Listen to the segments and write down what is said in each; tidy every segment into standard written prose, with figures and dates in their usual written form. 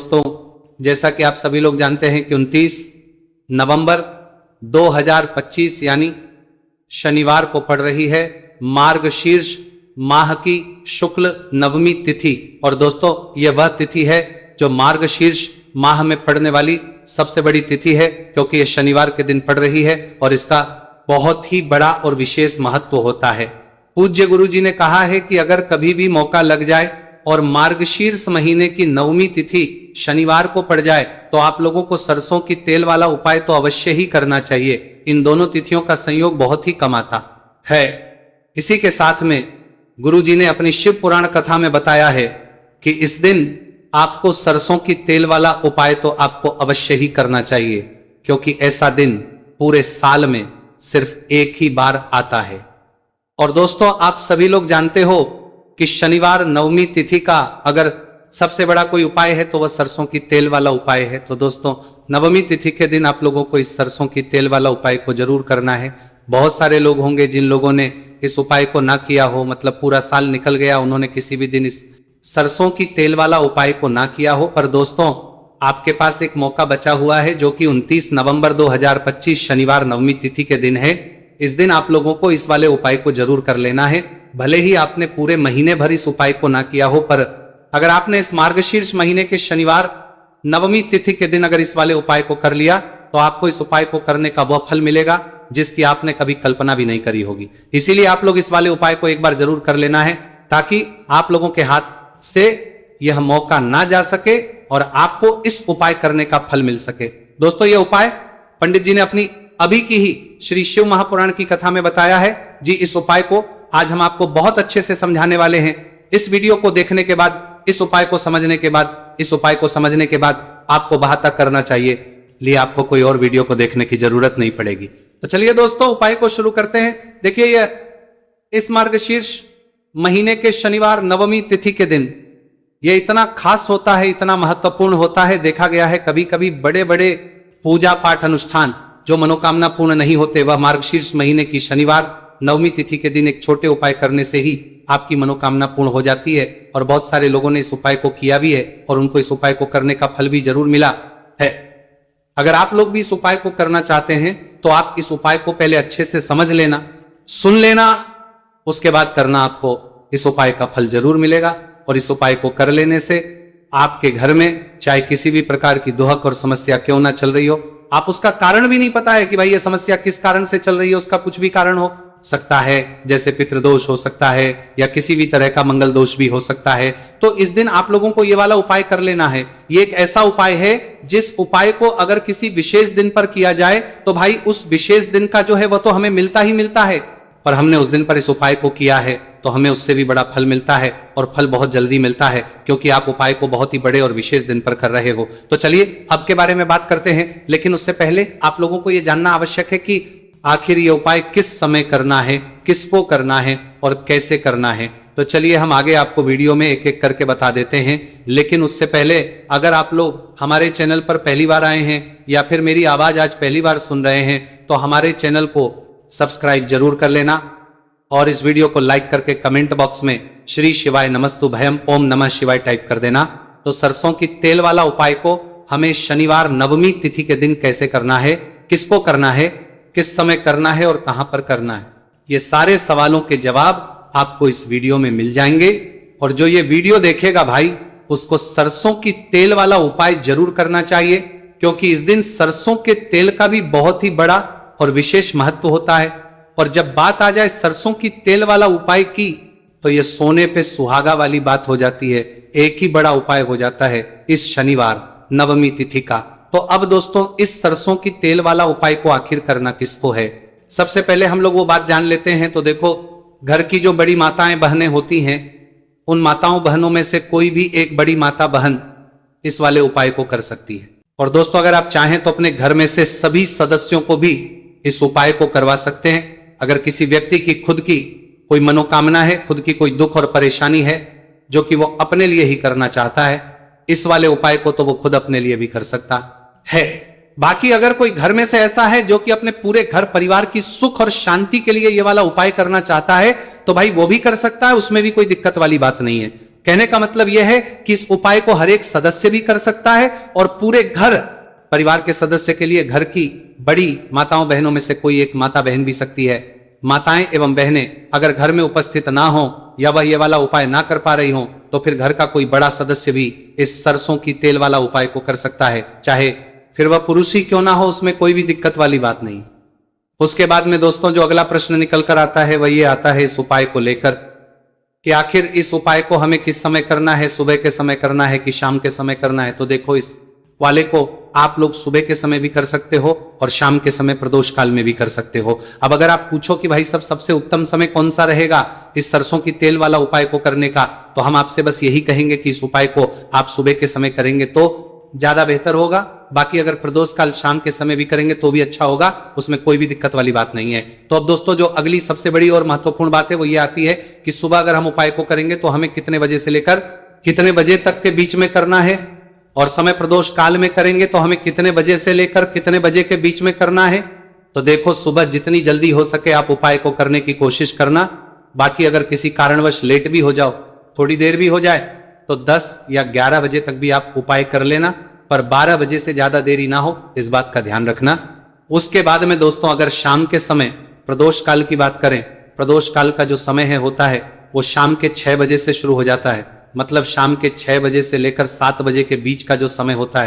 दोस्तों, जैसा कि आप सभी लोग जानते हैं कि 29 नवंबर 2025 यानी शनिवार को पड़ रही है मार्गशीर्ष माह की शुक्ल नवमी तिथि। और दोस्तों, यह वह तिथि है जो मार्गशीर्ष माह में पड़ने वाली सबसे बड़ी तिथि है, क्योंकि यह शनिवार के दिन पड़ रही है और इसका बहुत ही बड़ा और विशेष महत्व होता है। पूज्य गुरु जी ने कहा है कि अगर कभी भी मौका लग जाए और मार्गशीर्ष महीने की नवमी तिथि शनिवार को पड़ जाए तो आप लोगों को सरसों की तेल वाला उपाय तो अवश्य ही करना चाहिए। इन दोनों तिथियों का संयोग बहुत ही कम आता है। इसी के साथ में गुरु जी ने अपनी शिव पुराण कथा में बताया है कि इस दिन आपको सरसों की तेल वाला उपाय तो आपको अवश्य ही करना चाहिए, क्योंकि ऐसा दिन पूरे साल में सिर्फ एक ही बार आता है। और दोस्तों, आप सभी लोग जानते हो कि शनिवार नवमी तिथि का अगर सबसे बड़ा कोई उपाय है तो वह सरसों की तेल वाला उपाय है। तो दोस्तों, नवमी तिथि के दिन आप लोगों को इस सरसों की तेल वाला उपाय को जरूर करना है। बहुत सारे लोग होंगे जिन लोगों ने इस उपाय को ना किया हो, मतलब पूरा साल निकल गया, उन्होंने किसी भी दिन इस सरसों की तेल वाला उपाय को ना किया हो। पर दोस्तों, आपके पास एक मौका बचा हुआ है जो कि 29 नवंबर 2025 शनिवार नवमी तिथि के दिन है। इस दिन आप लोगों को इस वाले उपाय को जरूर कर लेना है। भले ही आपने पूरे महीने भर इस उपाय को ना किया हो, पर अगर आपने इस मार्गशीर्ष महीने के शनिवार नवमी तिथि के दिन अगर इस वाले उपाय को कर लिया तो आपको इस उपाय को करने का वह फल मिलेगा जिसकी आपने कभी कल्पना भी नहीं करी होगी। इसीलिए आप लोग इस वाले उपाय को एक बार जरूर कर लेना है, ताकि आप लोगों के हाथ से यह मौका ना जा सके और आपको इस उपाय करने का फल मिल सके। दोस्तों, यह उपाय पंडित जी ने अपनी अभी की ही श्री शिव महापुराण की कथा में बताया है जी। इस उपाय को आज हम आपको बहुत अच्छे से समझाने वाले हैं। इस वीडियो को देखने के बाद, इस उपाय को समझने के बाद आपको वहां तक करना चाहिए, लिए आपको कोई और वीडियो को देखने की जरूरत नहीं पड़ेगी। तो चलिए दोस्तों, उपाय को शुरू करते हैं। देखिए, यह इस मार्गशीर्ष महीने के शनिवार नवमी तिथि के दिन यह इतना खास होता है, इतना महत्वपूर्ण होता है। देखा गया है कभी कभी बड़े बड़े पूजा पाठ अनुष्ठान जो मनोकामना पूर्ण नहीं होते, वह मार्गशीर्ष महीने की शनिवार नवमी तिथि के दिन एक छोटे उपाय करने से ही आपकी मनोकामना पूर्ण हो जाती है। और बहुत सारे लोगों ने इस उपाय को किया भी है और उनको इस उपाय को करने का फल भी जरूर मिला है। अगर आप लोग भी इस उपाय को करना चाहते हैं तो आप इस उपाय को पहले अच्छे से समझ लेना, सुन लेना, उसके बाद करना। आपको इस उपाय का फल जरूर मिलेगा। और इस उपाय को कर लेने से आपके घर में चाहे किसी भी प्रकार की दुहक और समस्या क्यों ना चल रही हो, आप उसका कारण भी नहीं पता है कि भाई ये समस्या किस कारण से चल रही है, उसका कुछ भी कारण हो सकता है, जैसे पितृदोष हो सकता है या किसी भी तरह का मंगल दोष भी हो सकता है। तो इस दिन आप लोगों को ये वाला उपाय कर लेना है। ये एक ऐसा उपाय है जिस उपाय को अगर किसी विशेष दिन पर किया जाए तो भाई उस विशेष दिन का जो है वह तो हमें मिलता ही मिलता है, पर हमने उस दिन पर इस उपाय को किया है तो हमें उससे भी बड़ा फल मिलता है और फल बहुत जल्दी मिलता है, क्योंकि आप उपाय को बहुत ही बड़े और विशेष दिन पर कर रहे हो। तो चलिए अब के बारे में बात करते हैं, लेकिन उससे पहले आप लोगों को यह जानना आवश्यक है कि आखिर ये उपाय किस समय करना है, किसको करना है और कैसे करना है। तो चलिए हम आगे आपको वीडियो में एक एक करके बता देते हैं। लेकिन उससे पहले अगर आप लोग हमारे चैनल पर पहली बार आए हैं या फिर मेरी आवाज आज पहली बार सुन रहे हैं तो हमारे चैनल को सब्सक्राइब जरूर कर लेना और इस वीडियो को लाइक करके कमेंट बॉक्स में श्री शिवाय नमस्तु भयम ओम नमः शिवाय टाइप कर देना। तो सरसों की तेल वाला उपाय को हमें शनिवार नवमी तिथि के दिन कैसे करना है, किसको करना है, किस समय करना है और कहां पर करना है, ये सारे सवालों के जवाब आपको इस वीडियो में मिल जाएंगे। और जो ये वीडियो देखेगा भाई, उसको सरसों की तेल वाला उपाय जरूर करना चाहिए, क्योंकि इस दिन सरसों के तेल का भी बहुत ही बड़ा और विशेष महत्व होता है। और जब बात आ जाए सरसों की तेल वाला उपाय की तो यह सोने पे सुहागा वाली बात हो जाती है। एक ही बड़ा उपाय हो जाता है इस शनिवार नवमी तिथि का। तो अब दोस्तों, इस सरसों की तेल वाला उपाय को आखिर करना किसको है, सबसे पहले हम लोग वो बात जान लेते हैं। तो देखो, घर की जो बड़ी माताएं बहनें होती हैं, उन माताओं बहनों में से कोई भी एक बड़ी माता बहन इस वाले उपाय को कर सकती है। और दोस्तों, अगर आप चाहें तो अपने घर में से सभी सदस्यों को भी इस उपाय को करवा सकते हैं। अगर किसी व्यक्ति की खुद की कोई मनोकामना है, खुद की कोई दुख और परेशानी है जो कि वो अपने लिए ही करना चाहता है, इस वाले उपाय को तो वो खुद अपने लिए भी कर सकता है। बाकी अगर कोई घर में से ऐसा है जो कि अपने पूरे घर परिवार की सुख और शांति के लिए ये वाला उपाय करना चाहता है तो भाई वो भी कर सकता है, उसमें भी कोई दिक्कत वाली बात नहीं है। कहने का मतलब यह है कि इस उपाय को हर एक सदस्य भी कर सकता है और पूरे घर परिवार के सदस्य के लिए घर की बड़ी माताओं बहनों में से कोई एक माता बहन भी सकती है। माताएं एवं बहनें अगर घर में उपस्थित ना हो या वह ये वाला उपाय ना कर पा रही हो तो फिर घर का कोई बड़ा सदस्य भी इस सरसों की तेल वाला उपाय को कर सकता है, चाहे फिर वह पुरुष ही क्यों ना हो, उसमें कोई भी दिक्कत वाली बात नहीं। उसके बाद में दोस्तों जो अगला प्रश्न निकल कर आता है वह ये आता है इस उपाय को लेकर कि आखिर इस उपाय को हमें किस समय करना है, सुबह के समय करना है कि शाम के समय करना है। तो देखो इस वाले को आप लोग सुबह के समय भी कर सकते हो और शाम के समय प्रदोष काल में भी कर सकते हो। अब अगर आप पूछो कि भाई सबसे उत्तम समय कौन सा रहेगा इस सरसों की तेल वाला उपाय को करने का, तो हम आपसे बस यही कहेंगे कि इस उपाय को आप सुबह के समय करेंगे तो ज्यादा बेहतर होगा। बाकी अगर प्रदोष काल शाम के समय भी करेंगे तो भी अच्छा होगा, उसमें कोई भी दिक्कत वाली बात नहीं है। तो अब दोस्तों जो अगली सबसे बड़ी और महत्वपूर्ण बात है वो ये आती है कि सुबह अगर हम उपाय को करेंगे तो हमें कितने बजे से लेकर कितने बजे तक के बीच में करना है, और समय प्रदोष काल में करेंगे तो हमें कितने बजे से लेकर कितने बजे के बीच में करना है। तो देखो सुबह जितनी जल्दी हो सके आप उपाय को करने की कोशिश करना। बाकी अगर किसी कारणवश लेट भी हो जाओ, थोड़ी देर भी हो जाए, तो 10 या 11 बजे तक भी आप उपाय कर लेना, पर 12 बजे से ज्यादा देरी ना हो, इस बात का ध्यान रखना। उसके बाद में दोस्तों अगर शाम के समय प्रदोष काल की बात करें, प्रदोष काल का जो समय है होता है वो शाम के 6 बजे से शुरू हो जाता है। मतलब शाम के 6 बजे से लेकर 7 बजे के बीच का जो समय होता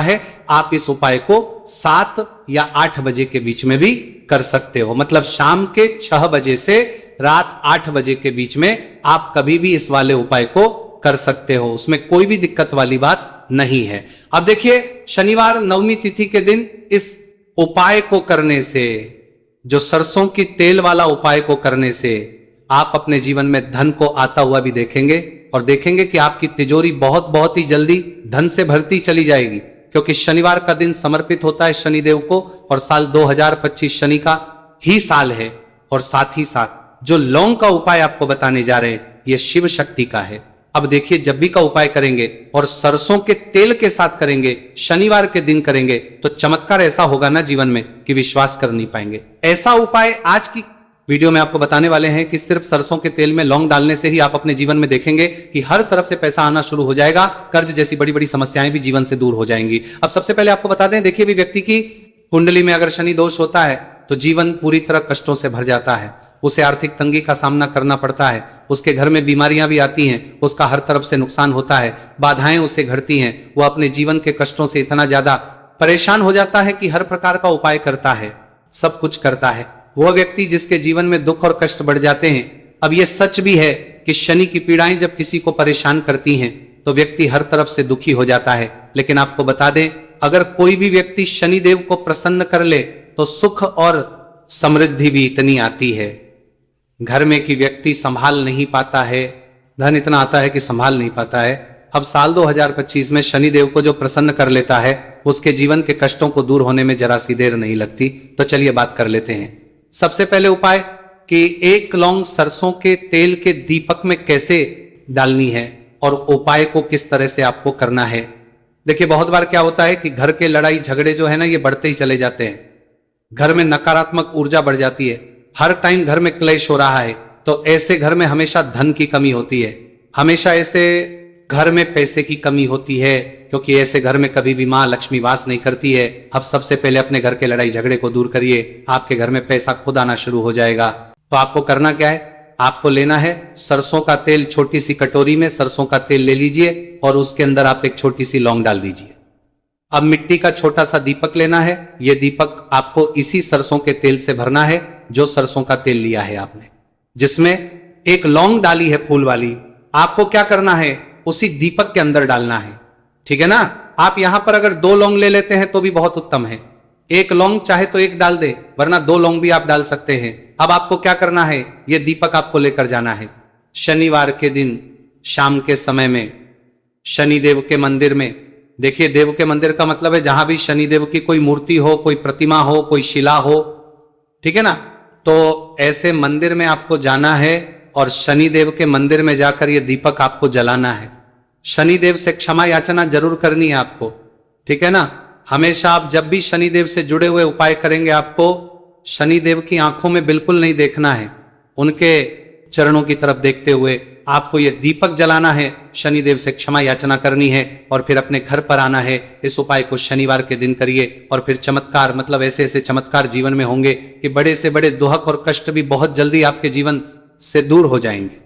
है आप इस उपाय को 7 या 8 बजे के बीच में भी कर सकते हो। मतलब शाम के 6 बजे से रात 8 बजे के बीच में आप कभी भी इस वाले उपाय को कर सकते हो, उसमें कोई भी दिक्कत वाली बात नहीं है। अब देखिए शनिवार नवमी तिथि के दिन इस उपाय को करने से, जो सरसों की तेल वाला उपाय को करने से आप अपने जीवन में धन को आता हुआ भी देखेंगे और देखेंगे कि आपकी तिजोरी बहुत बहुत ही जल्दी धन से भरती चली जाएगी, क्योंकि शनिवार का दिन समर्पित होता है शनिदेव को और साल 2025 शनि का ही साल है। और साथ ही साथ जो लौंग का उपाय आपको बताने जा रहे हैं यह शिव शक्ति का है। अब देखिए जब भी का उपाय करेंगे और सरसों के तेल के साथ करेंगे, शनिवार के दिन करेंगे, तो चमत्कार ऐसा होगा ना जीवन में कि विश्वास कर नहीं पाएंगे। ऐसा उपाय आज की वीडियो में आपको बताने वाले हैं कि सिर्फ सरसों के तेल में लौंग डालने से ही आप अपने जीवन में देखेंगे कि हर तरफ से पैसा आना शुरू हो जाएगा, कर्ज जैसी बड़ी बड़ी समस्याएं भी जीवन से दूर हो जाएंगी। अब सबसे पहले आपको बता दें, देखिए भी व्यक्ति की कुंडली में अगर शनि दोष होता है तो जीवन पूरी तरह कष्टों से भर जाता है, उसे आर्थिक तंगी का सामना करना पड़ता है, उसके घर में बीमारियां भी आती हैं, उसका हर तरफ से नुकसान होता है, बाधाएं उसे घटती हैं, वो अपने जीवन के कष्टों से इतना ज्यादा परेशान हो जाता है कि हर प्रकार का उपाय करता है, सब कुछ करता है। वह व्यक्ति जिसके जीवन में दुख और कष्ट बढ़ जाते हैं। अब यह सच भी है कि शनि की पीड़ाएं जब किसी को परेशान करती हैं तो व्यक्ति हर तरफ से दुखी हो जाता है। लेकिन आपको बता दें, अगर कोई भी व्यक्ति शनिदेव को प्रसन्न कर ले तो सुख और समृद्धि भी इतनी आती है, घर में कि व्यक्ति संभाल नहीं पाता है, धन इतना आता है कि संभाल नहीं पाता है। अब साल 2025 में शनिदेव को जो प्रसन्न कर लेता है उसके जीवन के कष्टों को दूर होने में जरा सी देर नहीं लगती। तो चलिए बात कर लेते हैं। सबसे पहले उपाय कि 1 लौंग सरसों के तेल के दीपक में कैसे डालनी है और उपाय को किस तरह से आपको करना है। देखिए बहुत बार क्या होता है कि घर के लड़ाई झगड़े जो है ना ये बढ़ते ही चले जाते हैं, घर में नकारात्मक ऊर्जा बढ़ जाती है, हर टाइम घर में क्लेश हो रहा है, तो ऐसे घर में हमेशा धन की कमी होती है, हमेशा ऐसे घर में पैसे की कमी होती है, क्योंकि ऐसे घर में कभी भी मां लक्ष्मी वास नहीं करती है। अब सबसे पहले अपने घर के लड़ाई झगड़े को दूर करिए, आपके घर में पैसा खुद आना शुरू हो जाएगा। तो आपको करना क्या है, आपको लेना है सरसों का तेल, छोटी सी कटोरी में सरसों का तेल ले लीजिए और उसके अंदर आप एक छोटी सी लौंग डाल दीजिए। अब मिट्टी का छोटा सा दीपक लेना है, यह दीपक आपको इसी सरसों के तेल से भरना है जो सरसों का तेल लिया है आपने, जिसमें एक लौंग डाली है फूल वाली। आपको क्या करना है, उसी दीपक के अंदर डालना है, ठीक है ना। आप यहां पर अगर 2 लौंग ले लेते हैं तो भी बहुत उत्तम है, 1 लौंग चाहे तो 1 डाल दे, वरना 2 लौंग भी आप डाल सकते हैं। अब आपको क्या करना है, यह दीपक आपको लेकर जाना है शनिवार के दिन शाम के समय में शनिदेव के मंदिर में। देखिए देव के मंदिर का मतलब है जहां भी शनिदेव की कोई मूर्ति हो, कोई प्रतिमा हो, कोई शिला हो, ठीक है ना। तो ऐसे मंदिर में आपको जाना है और शनिदेव के मंदिर में जाकर यह दीपक आपको जलाना है। शनिदेव से क्षमा याचना जरूर करनी है आपको, ठीक है ना। हमेशा आप जब भी शनिदेव से जुड़े हुए उपाय करेंगे आपको शनिदेव की आंखों में बिल्कुल नहीं देखना है, उनके चरणों की तरफ देखते हुए आपको ये दीपक जलाना है, शनिदेव से क्षमा याचना करनी है और फिर अपने घर पर आना है। इस उपाय को शनिवार के दिन करिए और फिर चमत्कार, मतलब ऐसे ऐसे चमत्कार जीवन में होंगे कि बड़े से बड़े दुख और कष्ट भी बहुत जल्दी आपके जीवन से दूर हो जाएंगे।